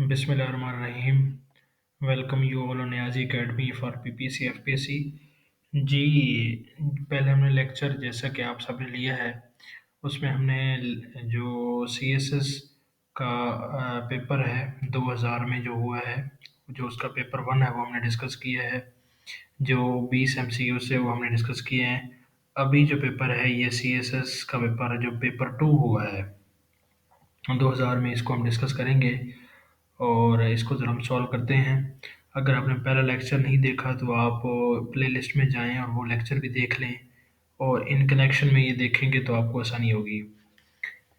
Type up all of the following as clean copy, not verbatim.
बिस्मिल्लाहिर्रहमानिर्रहीम। Welcome you all on Niazi academy for PPC FPSC. जी, पहले हमने लेक्चर जैसा कि आप सबने लिया है उसमें हमने जो सीएसएस का पेपर है 2000 में जो हुआ है, जो उसका पेपर वन है वो हमने डिस्कस किया है। जो 20 एमसीक्यू से वो हमने डिस्कस किए हैं। अभी जो पेपर है ये सीएसएस का पेपर है जो पेपर टू हुआ है 2000 में, इसको हम डिस्कस करेंगे और इसको ज़रा हम सॉल्व करते हैं। अगर आपने पहला लेक्चर नहीं देखा तो आप प्लेलिस्ट में जाएं और वो लेक्चर भी देख लें, और इन कनेक्शन में ये देखेंगे तो आपको आसानी होगी।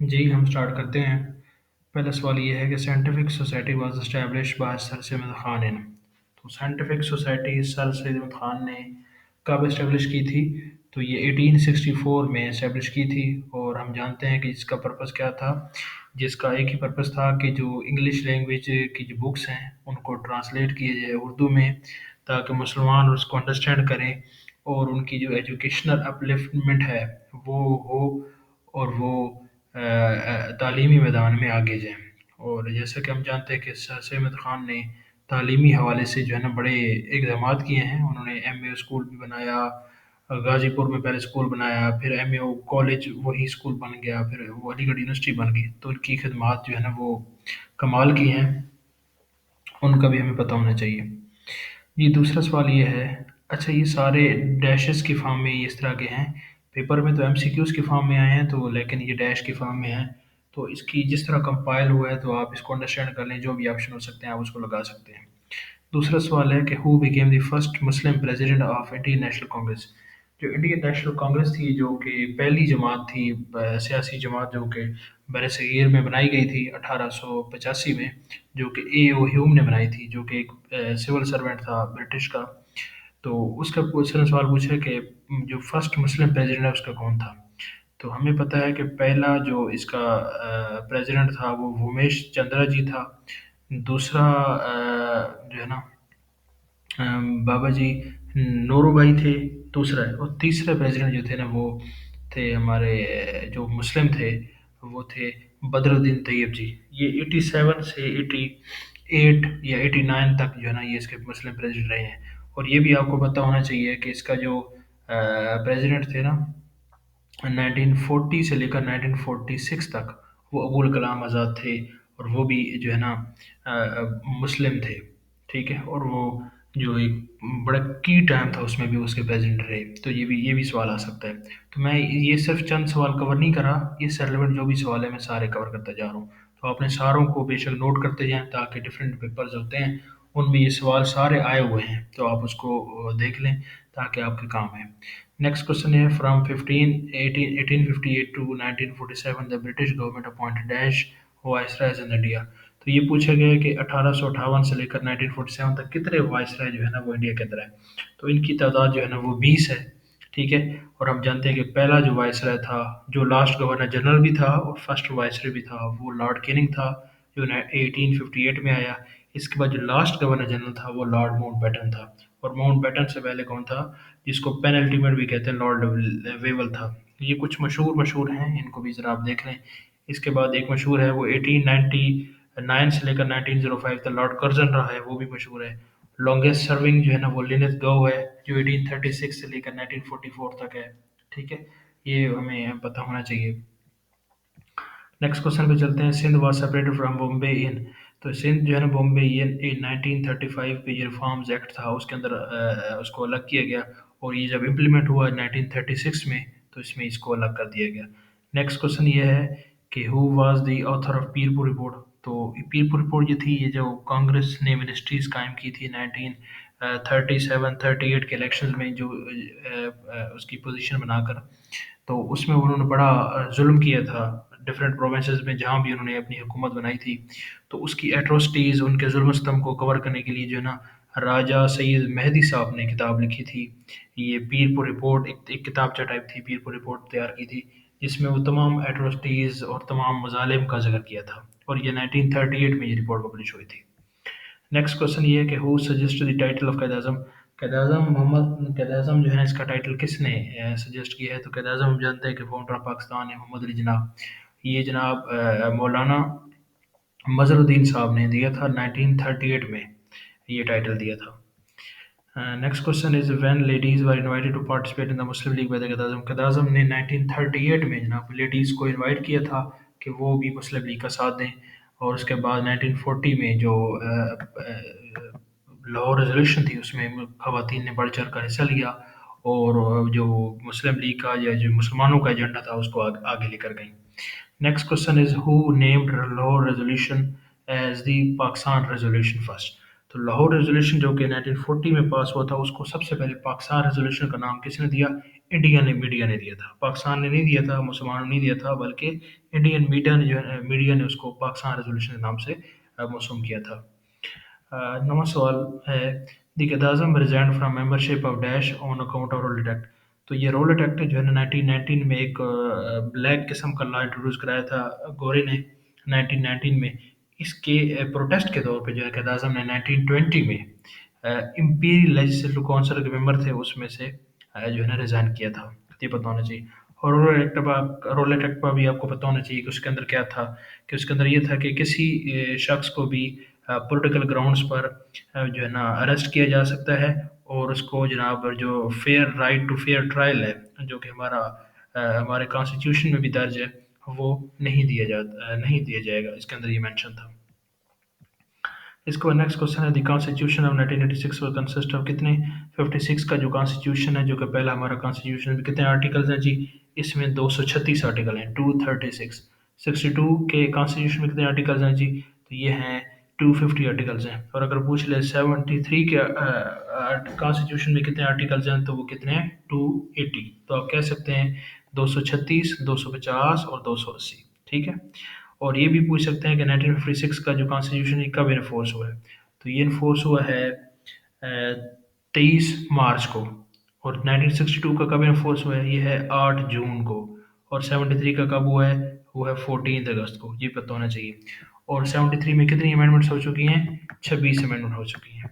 जी, हम स्टार्ट करते हैं। पहला सवाल ये है कि scientific society was established by sir Syed Khan in. तो scientific society sir Syed Khan ने कब इस्टेब्लिश की थी? तो ये 1864 में इस्टेब्लिश की थी, और हम जानते हैं कि इसका पर्पस क्या था। जिसका एक ही पर्पस था कि जो इंग्लिश लैंग्वेज की जो बुक्स हैं उनको ट्रांसलेट किया जाए उर्दू में, ताकि मुसलमान उसको अंडरस्टैंड करें और उनकी जो एजुकेशनल अपलिफ्टमेंट है वो हो, और वो तालीमी मैदान में आगे जाएँ। और जैसा कि हम जानते हैं कि सर सैयद खान ने तालीमी हवाले से जो है ना बड़े इक़दामात किए हैं। उन्होंने एमए स्कूल भी बनाया, गाज़ीपुर में पहले स्कूल बनाया, फिर एमए कॉलेज वही स्कूल बन गया, फिर वो अलीगढ़ यूनिवर्सिटी बन गई। तो उनकी खिदमात जो है ना वो कमाल की हैं, उनका भी हमें पता होना चाहिए। जी, दूसरा सवाल ये है, अच्छा ये सारे डैशेस की फॉर्म में इस तरह के हैं। पेपर में तो एमसीक्यूज़ की फॉर्म में आए हैं, तो लेकिन ये डैश की फॉर्म में हैं। तो इसकी जिस तरह कंपाइल हुआ है तो आप इसको अंडरस्टैंड कर लें, जो भी ऑप्शन हो सकते हैं आप उसको लगा सकते हैं। दूसरा सवाल है कि who became the first Muslim president of Indian national Congress. जो इंडियन नेशनल कांग्रेस थी, जो कि पहली जमात थी, सियासी जमात जो कि बरसगीर में बनाई गई थी 1885 में, जो कि ए ओ ह्यूम ने बनाई थी, जो कि एक सिविल सर्वेंट था ब्रिटिश का। तो उसका क्वेश्चन सवाल पूछा कि जो फर्स्ट मुस्लिम प्रेसिडेंट है उसका कौन था। तो हमें पता है कि पहला जो इसका प्रेसिडेंट था वो भूमेश चंद्रा जी था। दूसरा जो है ना बाबा जी नौरोबाई थे, दूसरा है। और तीसरे प्रेसिडेंट जो थे ना वो थे हमारे जो मुस्लिम थे, वो थे बदरुद्दीन तैयब जी। ये 87 से 88 या 89 तक जो है ना ये इसके मुस्लिम प्रेसिडेंट रहे हैं। और ये भी आपको पता होना चाहिए कि इसका जो प्रेसिडेंट थे ना 1940 से लेकर 1946 तक, वो अबुल कलाम आज़ाद थे, और वो भी जो है ना मुस्लिम थे। ठीक है, और वो जो एक बड़ा की टाइम था उसमें भी उसके प्रेसिडेंट रहे। तो ये भी सवाल आ सकता है। तो मैं ये सिर्फ चंद सवाल कवर नहीं करा, इससे रिलेवेंट जो भी सवाल है मैं सारे कवर करता जा रहा हूँ। तो आपने सारों को बेशक नोट करते जाएं, ताकि डिफरेंट पेपर्स होते हैं उनमें ये सवाल सारे आए हुए हैं, तो आप उसको देख लें ताकि आपके काम आए। नेक्स्ट क्वेश्चन है, from 1858 to 1947 the British government appointed dash viceroys in India. तो ये पूछा गया है कि 1858 से लेकर 1947 तक कितने वाइसराय जो है ना वो इंडिया के अंदर है। तो इनकी तादाद जो है ना वो 20 है। ठीक है, और हम जानते हैं कि पहला जो वाइसराय था, जो लास्ट गवर्नर जनरल भी था और फर्स्ट वाइसराय भी था, वो लॉर्ड कैनिंग था, जो 1858 में आया। इसके बाद जो लास्ट गवर्नर जनरल था वो लॉर्ड माउंटबेटन था, और माउंटबेटन से पहले कौन था, जिसको पेन अल्टीमेट भी कहते हैं, लॉर्ड वेवल था। ये कुछ मशहूर मशहूर हैं, इनको भी ज़रा आप देख लें। इसके बाद एक मशहूर है वो 1899 से लेकर 1905 तक लॉर्ड कर्जन रहा है, वो भी मशहूर है। लॉन्गेस्ट सर्विंग जो है ना वो लिनेथ गो है, जो 1836 से लेकर 1944 तक है। ठीक है, ये हमें पता होना चाहिए। नेक्स्ट क्वेश्चन पे चलते हैं, Sindh was separated from Bombay in. तो सिंध जो है ना बॉम्बे इन 1935 पे ये रिफॉर्म्स एक्ट था उसके अंदर उसको अलग किया गया, और ये जब इम्प्लीमेंट हुआ 1936 में तो इसमें इसको अलग कर दिया गया। नेक्स्ट क्वेश्चन ये है कि who was the author of Pirpur report. तो पीरपुर रिपोर्ट ये थी, ये जो कांग्रेस ने मिनिस्ट्रीज कायम की थी 1937-38 के इलेक्शंस में, जो उसकी पोजीशन बनाकर, तो उसमें उन्होंने बड़ा जुल्म किया था डिफरेंट प्रोविंसेस में जहाँ भी उन्होंने अपनी हुकूमत बनाई थी। तो उसकी एट्रोसिटीज़, उनके जुल्म सितम को कवर करने के लिए जो है ना राजा सैयद मेहदी साहब ने किताब लिखी थी। ये पीरपुर रिपोर्ट एक किताबचा टाइप थी, पीरपुर रिपोर्ट तैयार की थी, जिसमें वो तमाम एट्रोसिटीज़ और तमाम मज़ालिम का जिक्र किया था, और ये 1938 में ये रिपोर्ट पब्लिश हुई थी। नेक्स्ट क्वेश्चन ये है कि who suggest the title of कैद आज़म। कैद आज़म मोहम्मद कैद आज़म जो है इसका टाइटल किसने सजेस्ट किया है। तो कैद आज़म हम जानते हैं कि फाउंडर ऑफ पाकिस्तान है मोहम्मद अली जिन्ना। ये जनाब मौलाना मज़हरुद्दीन साहब ने दिया था 1938 में, ये टाइटल दिया था। Next question is when ladies were invited to participate in the Muslim League by the क़ायद-ए-आज़म, क़ायद-ए-आज़म ने 1938 में जनाब लेडीज़ को इनवाइट किया था कि वो भी मुस्लिम लीग का साथ दें। और उसके बाद 1940 में जो लाहौर रेजोल्यूशन थी उसमें खवातीन ने बढ़ चढ़ कर हिस्सा लिया और जो मुस्लिम लीग का या जो मुसलमानों का एजेंडा था उसको आगे लेकर गई। Next question is who named Lahore Resolution as the Pakistan Resolution first? तो लाहौर रेजोल्यूशन जो कि 1940 में पास हुआ था उसको सबसे पहले पाकिस्तान रेजोल्यूशन का नाम किसने दिया? इंडियन मीडिया ने दिया था। पाकिस्तान ने नहीं दिया था, मुसलमानों ने नहीं दिया था, बल्कि इंडियन मीडिया ने जो है मीडिया ने उसको पाकिस्तान रेजोल्यूशन के नाम से मौसूम किया था। नवा सवाल है the Quaid-e-Azam resign from membership of dash on account of Rowlatt act. तो ये रोलेट एक्ट जो है ना 1919 में एक ब्लैक किस्म का लॉ इंट्रोड्यूस कराया था गोरे ने 1919 में। इसके प्रोटेस्ट के तौर पे जो है क़ायद-ए-आज़म ने 1920 में इम्पीरियल लेजिस्लेटिव काउंसिल के मेंबर थे उसमें से जो है ना रिजाइन किया था। ये पता होना चाहिए। और रोलेट एक्ट पर भी आपको पता होना चाहिए कि उसके अंदर क्या था, कि उसके अंदर ये था कि किसी शख्स को भी पॉलिटिकल ग्राउंड्स पर जो है ना अरेस्ट किया जा सकता है और उसको जनाब जो fair right to fair trial है जो कि हमारे कॉन्स्टिट्यूशन में भी दर्ज है वो नहीं दिया जाएगा, इसके अंदर ये मेंशन था। इसके बाद नेक्स्ट क्वेश्चन है the constitution of 1986 will consist of कितने 56 का जो कॉन्स्टिट्यूशन है जो कि पहला हमारा कॉन्स्टिट्यूशन में कितने आर्टिकल्स हैं जी? इसमें 236 आर्टिकल हैं 236। 62 के कॉन्स्टिट्यूशन में कितने आर्टिकल्स हैं जी? तो ये हैं 250 आर्टिकल्स हैं। और अगर पूछ ले 73 के कॉन्स्टिट्यूशन में कितने आर्टिकल्स हैं तो वो कितने हैं 280। तो आप कह सकते हैं 236, 250 और 280। ठीक है। और ये भी पूछ सकते हैं कि 1956 का जो कॉन्स्टिट्यूशन है कब इन्फोर्स हुआ है? तो ये इन्फोर्स हुआ है 23 मार्च को। और 1962 का कब इन्फोर्स हुआ है? ये है 8 जून को। और 73 का कब हुआ है? वो है 14 अगस्त को। ये पता होना चाहिए। और 73 में कितनी अमेंडमेंट्स हो चुकी हैं? 26 अमेंडमेंट हो चुकी हैं।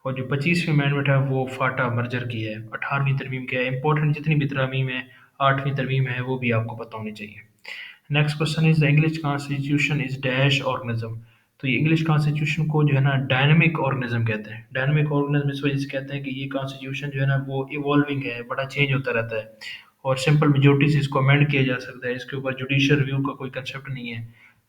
और जो 25वीं अमेंडमेंट है वो फाटा मर्जर की है। 18वीं तरमीम की है। इंपॉर्टेंट जितनी भी तरमीम है 8वीं तरमीम है वो भी आपको पता होनी चाहिए। Next question is the English constitution is dash organism. तो ये इंग्लिश कॉन्स्टिट्यूशन को जो है ना डायनामिक ऑर्गेनिज्म कहते हैं। डायनामिक ऑर्गेनिज्म इस वजह से कहते हैं कि ये कॉन्स्टिट्यूशन जो है ना वो इवॉल्विंग है, बड़ा चेंज होता रहता है और सिंपल मेजोरिटी से इसको अमेंड किया जा सकता है। इसके ऊपर जुडिशियल रिव्यू का कोई कंसेप्ट नहीं है।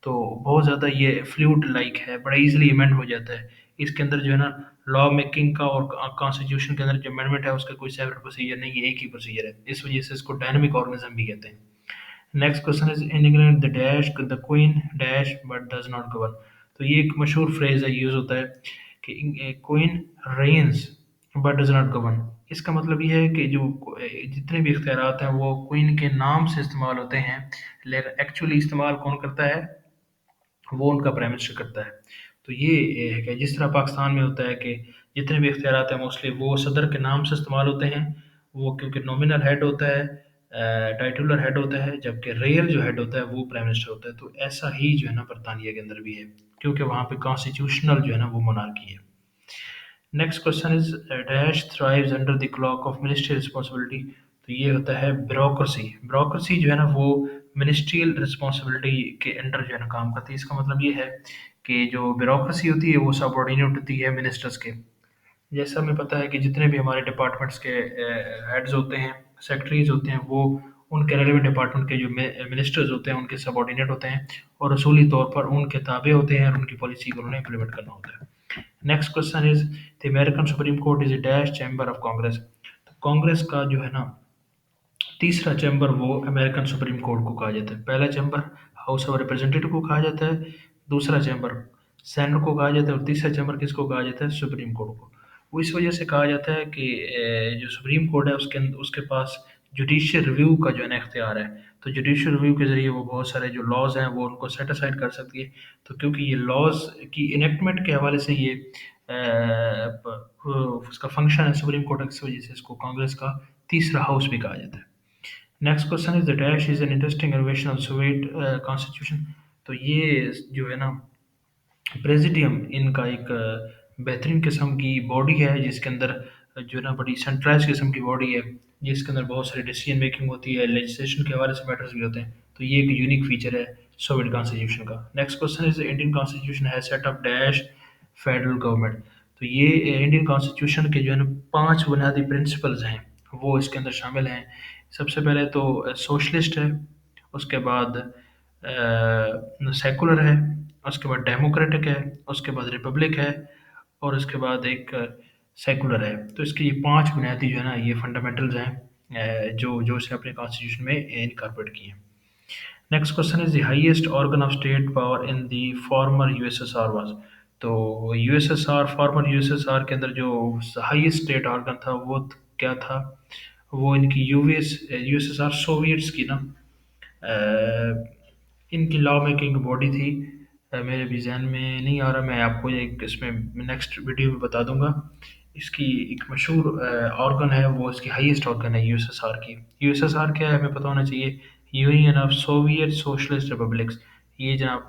तो बहुत ज़्यादा ये फ्लूइड लाइक है, बड़ा इजीली अमेंड हो जाता है। इसके अंदर जो है ना लॉ मेकिंग का और कॉन्स्टिट्यूशन के अंदर जो अमेंडमेंट है उसका कोई सेपरेट प्रोसीजर नहीं है, एक ही प्रोसीजर है। इस वजह से इसको डायनामिक ऑर्गेनिज्म भी कहते हैं। Next question is in England the dash the queen dash but does not govern. तो ये एक मशहूर फ्रेज है, यूज होता है कि queen reigns but does not govern. इसका मतलब ये है कि जो जितने भी इख्तियारात हैं वो क्वीन के नाम से इस्तेमाल होते हैं, लेकिन एक्चुअली इस्तेमाल कौन करता है? वो उनका प्राइम मिनिस्टर करता है। तो ये है कि जिस तरह पाकिस्तान में होता है कि जितने भी इख्तियारात हैं मोस्टली वो सदर के नाम से इस्तेमाल होते हैं, वो क्योंकि नॉमिनल हेड होता है, टाइटुलर हेड होता है, जबकि रियल जो हेड होता है वो प्राइम मिनिस्टर होता है। तो ऐसा ही जो है ना बरतानिया के अंदर भी है, क्योंकि वहाँ पे कॉन्स्टिट्यूशनल जो है ना वो मोनार्की है। Next question is dash thrives under the clock of ministry responsibility. तो ये होता है ब्यूरोक्रेसी। ब्यूरोक्रेसी जो है ना वो मिनिस्ट्रियल रिस्पॉन्सिबिलिटी के अंडर जो है ना काम करती है। इसका मतलब ये है कि जो ब्यूरोक्रेसी होती है वो सबऑर्डिनेट होती है मिनिस्टर्स के। जैसा हमें पता है कि जितने भी हमारे डिपार्टमेंट्स के हेड्स होते हैं, सेक्रेटरीज होते हैं, वो उनके रेलिवेंट डिपार्टमेंट के जो मिनिस्टर्स होते हैं उनके सबऑर्डिनेट होते हैं और असूली तौर पर उनके ताबे होते हैं और उनकी पॉलिसी को उन्होंने इम्प्लीमेंट करना होता है। Next question is the American supreme court is a dash chamber of Congress. तो कांग्रेस का जो है ना तीसरा चैम्बर वो अमेरिकन सुप्रीम कोर्ट को कहा जाता है। पहला चैम्बर हाउस ऑफ रिप्रेजेंटेटिव को कहा जाता है, दूसरा चैम्बर सेनेट को कहा जाता है और तीसरा चैम्बर किसको कहा जाता है? सुप्रीम कोर्ट को। वो इस वजह से कहा जाता है कि जो सुप्रीम कोर्ट है उसके पास जुडिशियल रिव्यू का जो है ना इख्तियार है। तो जुडिशियल रिव्यू के ज़रिए वो बहुत सारे जो लॉज हैं वो उनको सेट असाइड कर सकती है। तो क्योंकि ये लॉज की इनेक्टमेंट के हवाले से ये उसका फंक्शन है सुप्रीम कोर्ट, इस वजह से इसको कांग्रेस का तीसरा हाउस भी कहा जाता है। Next question is the dash is an interesting innovation of Soviet constitution. तो ये जो है ना प्रेसिडियम इनका एक बेहतरीन किस्म की बॉडी है जिसके अंदर जो है ना बड़ी सेंट्रलाइज किस्म की बॉडी है जिसके अंदर बहुत सारी डिसीजन मेकिंग होती है, लेजिस्लेशन के हवाले से मैटर्स भी होते हैं। तो ये एक यूनिक फीचर है सोवियत कॉन्स्टिट्यूशन का। Next question is Indian constitution has set up dash federal government. तो ये इंडियन कॉन्स्टिट्यूशन के जो है ना 5 बुनियादी प्रिंसिपल्स हैं वो इसके अंदर शामिल हैं। सबसे पहले तो सोशलिस्ट है, उसके बाद सेकुलर है, उसके बाद डेमोक्रेटिक है, उसके बाद रिपब्लिक है, और उसके बाद एक सेकुलर है। तो इसके ये 5 बुनियादी जो है ना ये फंडामेंटल्स हैं जो जो इसने अपने कॉन्स्टिट्यूशन में इनकॉर्पोरेट किए हैं। Next question is the highest organ of state power in the former USSR was. तो यूएसएसआर, फॉर्मर यूएसएसआर के अंदर जो हाईएस्ट स्टेट ऑर्गन था वो क्या था? वो इनकी यूएसएसआर सोवियट्स की ना इनकी लॉ मेकिंग बॉडी थी। मेरे भी जहन में नहीं आ रहा, मैं आपको एक इसमें नेक्स्ट वीडियो में बता दूंगा। इसकी एक मशहूर ऑर्गन है, वो इसकी हाईएस्ट ऑर्गन है यूएसएसआर की। यूएसएसआर क्या है हमें पता होना चाहिए, union of Soviet socialist republics. ये जनाब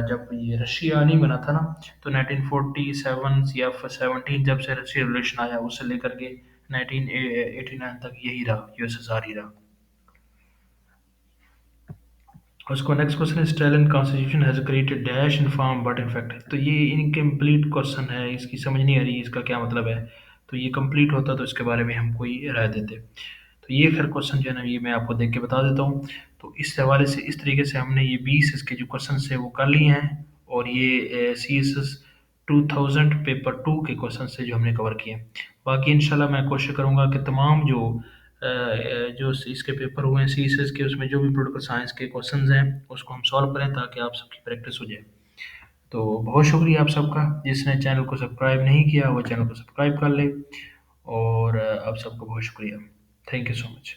जब ये रशिया नहीं बना था ना, तो 1947 या 17 जब से रशिया रिवोल्यूशन आया उससे लेकर के 1989 तक यही रहा, यूएसएसआर ही रहा। उसको नेक्स्ट क्वेश्चन है Stalin constitution has created dash in form but in fact. तो ये इनकम्प्लीट क्वेश्चन है, इसकी समझ नहीं आ रही इसका क्या मतलब है। तो ये कंप्लीट होता तो इसके बारे में हम कोई राय देते। तो ये खैर क्वेश्चन जो है ना ये मैं आपको देख के बता देता हूँ। तो इस हवाले से इस तरीके से हमने ये 20 इसके जो क्वेश्चन है वो कर लिए हैं, और ये सी एस एस 2000 पेपर 2 के क्वेश्चन से जो हमने कवर किए हैं। बाकी इंशाल्लाह मैं कोशिश करूँगा कि तमाम जो इसके पेपर हुए हैं सी एस एस के, उसमें जो भी पोलिटिकल साइंस के क्वेश्चंस हैं उसको हम सॉल्व करें ताकि आप सबकी प्रैक्टिस हो जाए। तो बहुत शुक्रिया आप सबका, जिसने चैनल को सब्सक्राइब नहीं किया वो चैनल को सब्सक्राइब कर ले। और आप सबको बहुत शुक्रिया। Thank you so much.